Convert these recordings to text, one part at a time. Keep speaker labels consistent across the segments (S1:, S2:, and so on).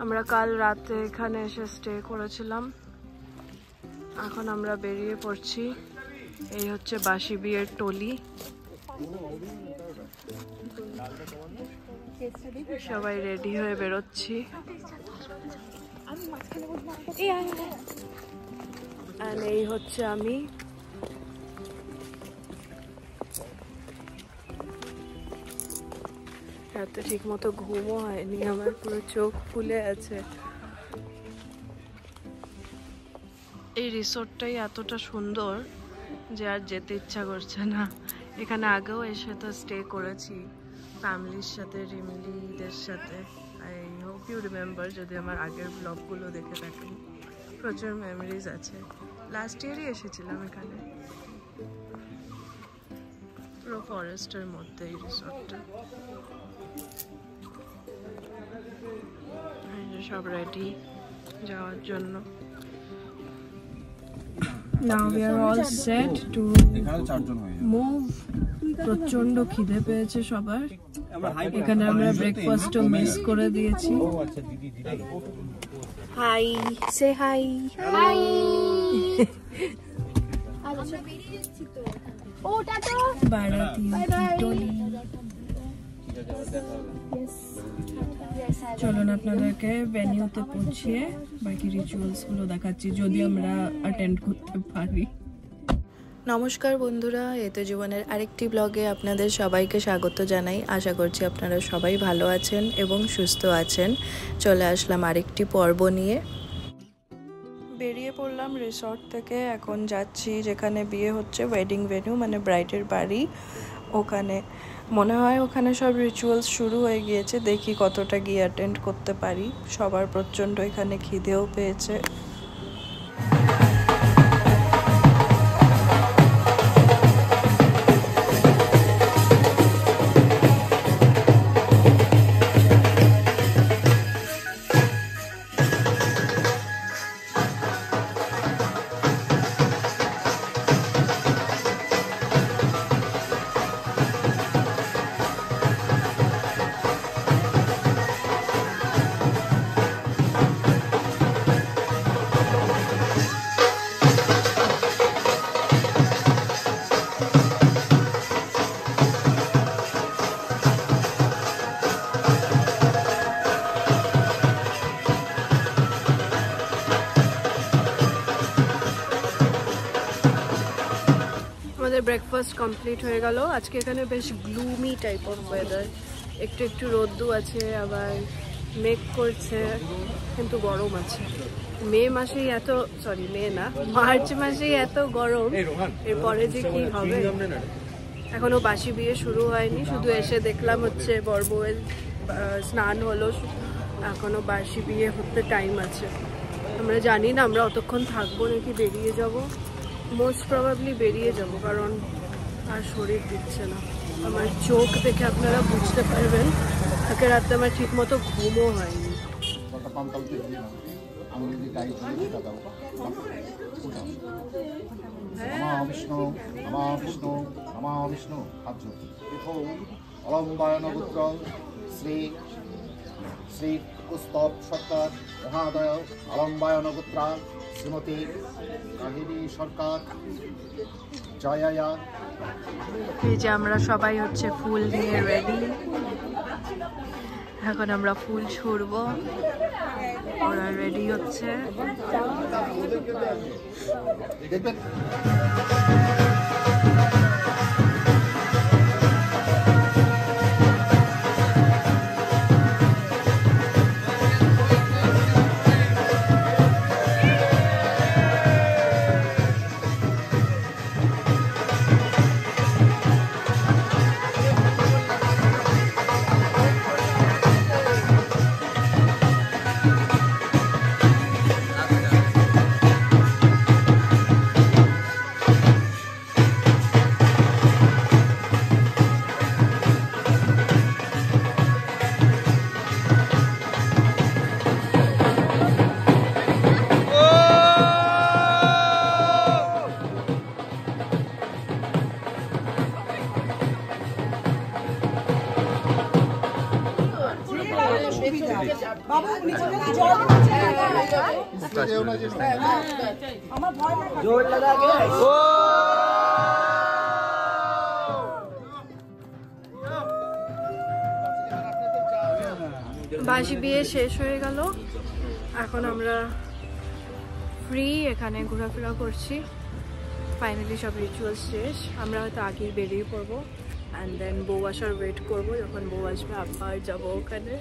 S1: আমরা কাল রাতে এখানে এসে স্টে করেছিলাম। এখন আমরা বেরিয়ে পড়ছি। এই হচ্ছে বাসি বিয়ের টলি। সবাই রেডি হয়ে বেরোচ্ছি। আর এই হচ্ছে আমি। রাতে ঠিক মতো ঘুমও হয়নি, আমার পুরো চোখ ফুলে আছে। এই রিসোর্টটাই এতটা সুন্দর যে আর যেতে ইচ্ছা করছে না। এখানে আগেও এসে তো স্টে করেছি ফ্যামিলির সাথে, রিমলিদের সাথে। আই হোপ ইউ রিমেম্বার, যদি আমার আগের ব্লগগুলো দেখে থাকেন। প্রচুর মেমোরিজ আছে। লাস্ট ইয়ারই এসেছিলাম এখানে। পুরো ফরেস্টের মধ্যে এই রিসোর্টটা। সব রেডি যাওয়ার জন্য। Now we are all set to move. প্রচন্ড খিদে পেয়েছে সবার। এখানে আমরা ব্রেকফাস্টও মিস করে দিয়েছি। হাই, সে হাই। হাই। ও টাটা। বারাতি টলি। চলুন আপনাদেরকে ভেনিউতে পৌঁছিয়ে বাকি রিচুয়ালস গুলো দেখাচ্ছি, যদি আমরা অ্যাটেন্ড করতে পারি। নমস্কার বন্ধুরা, এতো জীবনের আরেকটি ব্লগে আপনাদের সবাইকে স্বাগত জানাই। আশা করছি আপনারা সবাই ভালো আছেন এবং সুস্থ আছেন। চলে আসলাম আরেকটি পর্ব নিয়ে। বেরিয়ে পড়লাম রিসর্ট থেকে। এখন যাচ্ছি যেখানে বিয়ে হচ্ছে, ওয়েডিং ভেন্যু মানে ব্রাইডের বাড়ি। ওখানে মনে হয় ওখানে সব রিচুয়ালস শুরু হয়ে গিয়েছে। দেখি কতটা গিয়ে অ্যাটেন্ড করতে পারি। সবার প্রচণ্ড এখানে খিদেও পেয়েছে। আমাদের ব্রেকফাস্ট কমপ্লিট হয়ে গেল। আজকে এখানে বেশ গ্লুমি টাইপ অফ ওয়েদার। একটু একটু রোদ্দু আছে, আবার মেঘ করছে, কিন্তু গরম আছে। মে মাসেই এত, সরি মে না, মার্চ মাসেই এত গরম, এরপরে যে কি হবে। এখনো বাসি বিয়ে শুরু হয়নি, শুধু এসে দেখলাম হচ্ছে বর বউয়ের স্নান হলো। এখনো বাসি বিয়ে হতে টাইম আছে। আমরা জানি না আমরা অতক্ষণ থাকবো নাকি বেরিয়ে যাব। মোস্ট প্রবাবলি বেরিয়ে যাব, কারণ আর শরীর দিচ্ছে না। আমার চোখ দেখে আপনারা বুঝতে পারবেন আজকে রাতে আমার ঠিক মতো ঘুমও হয়নি।
S2: শ্রী কুস্তব সরকার মহাদয় অলম্বায়নগোত্রা শ্রীমতী কাহিনী সরকার জয়া।
S1: এই যে আমরা সবাই হচ্ছে ফুল নিয়ে রেডি। এখন আমরা ফুল ছুড়বো। ওরা রেডি হচ্ছে। বাসি বিয়ে শেষ হয়ে গেল, এখন আমরা ফ্রি, এখানে ঘোরাফেরা করছি। ফাইনালি সব রিচুয়াল শেষ, আমরা হয়তো আগেই বেরিয়ে পড়বো অ্যান্ড দেন বউ আসার ওয়েট করবো, যখন বউ আসবে আবার যাবো ওখানে।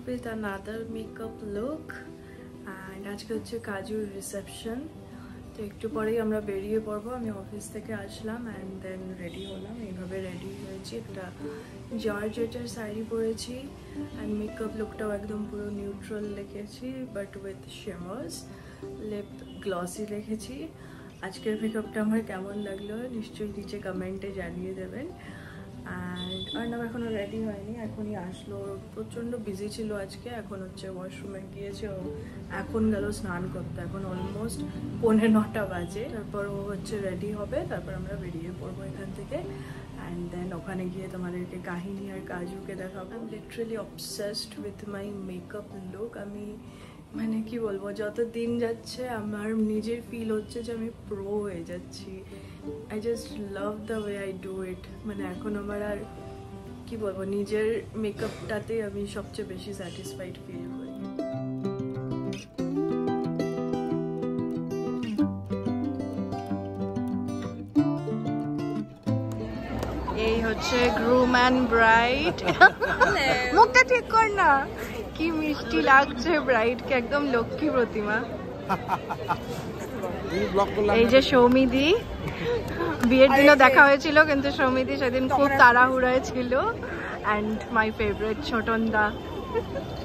S1: with another makeup look and আজকে হচ্ছে কাজুর রিসেপশন। তো একটু পরেই আমরা বেরিয়ে পড়বো। আমি অফিস থেকে আসলাম অ্যান্ড দেন রেডি হলাম, এইভাবে রেডি হয়েছি। একটা জর্জেটের শাড়ি পরেছি অ্যান্ড মেকআপ লুকটাও একদম পুরো নিউট্রাল রেখেছি বাট উইথ শিমার্স, লিপ গ্লসি রেখেছি। আজকের মেকআপটা আমার কেমন লাগলো নিশ্চয়ই নিচে কমেন্টে জানিয়ে দেবেন। অ্যান্ড অর্ণব এখনও রেডি হয়নি, এখনই আসলো, প্রচণ্ড বিজি ছিল আজকে। এখন হচ্ছে ওয়াশরুমে গিয়েছে, ও এখন গেল স্নান করতে, এখন অলমোস্ট 9:15 বাজে। তারপর ও হচ্ছে রেডি হবে, তারপর আমরা বেরিয়ে পড়বো এখান থেকে। অ্যান্ড দেন ওখানে গিয়ে তোমাদেরকে কাহিনী আর কাজুকে দেখাবো। I am literally obsessed with my makeup look. আমি মানে কি বলবো, যত দিন যাচ্ছে আমার নিজের ফিল হচ্ছে যে আমি প্রো হয়ে যাচ্ছি। I just love the way I do it. মানে এখন আমার আর কি বলবো, নিজের মেকআপটাতে আমি সবচেয়ে বেশি স্যাটিসফাইড ফিল করি। এই হচ্ছে গ্রুম অ্যান্ড ব্রাইড। মুখটা ঠিক কর না, কি মিষ্টি লাগছে ব্রাইডকে, একদম লক্ষ্মী প্রতিমা। এই যে সৌমিদি, বিয়ের দিনও দেখা হয়েছিল কিন্তু সৌমিদি সেদিন খুব তাড়াহুড়োয় ছিল। And my favourite ছোটনদা,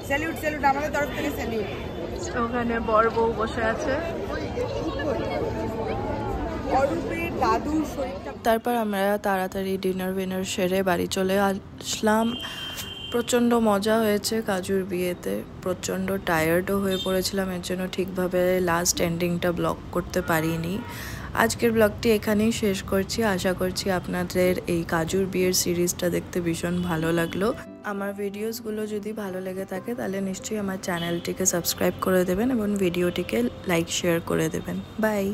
S3: salute salute আমাদের তরফ থেকে স্যালিউট।
S1: ওখানে বর বউ বসে আছে।
S3: অরূপের দাদুর শরীরটা।
S4: তারপর আমরা তাড়াতাড়ি ডিনার সেরে বাড়ি চলে আসলাম। প্রচণ্ড মজা হয়েছে কাজুর বিয়েতে, প্রচণ্ড টায়ার্ডও হয়ে পড়েছিলাম, এর জন্য ঠিকভাবে লাস্ট এন্ডিংটা ব্লগ করতে পারিনি। আজকের ব্লগটি এখানেই শেষ করছি। আশা করছি আপনাদের এই কাজুর বিয়ের সিরিজটা দেখতে ভীষণ ভালো লাগলো। আমার ভিডিওসগুলো যদি ভালো লেগে থাকে তাহলে নিশ্চয়ই আমার চ্যানেলটিকে সাবস্ক্রাইব করে দেবেন এবং ভিডিওটিকে লাইক শেয়ার করে দেবেন। বাই।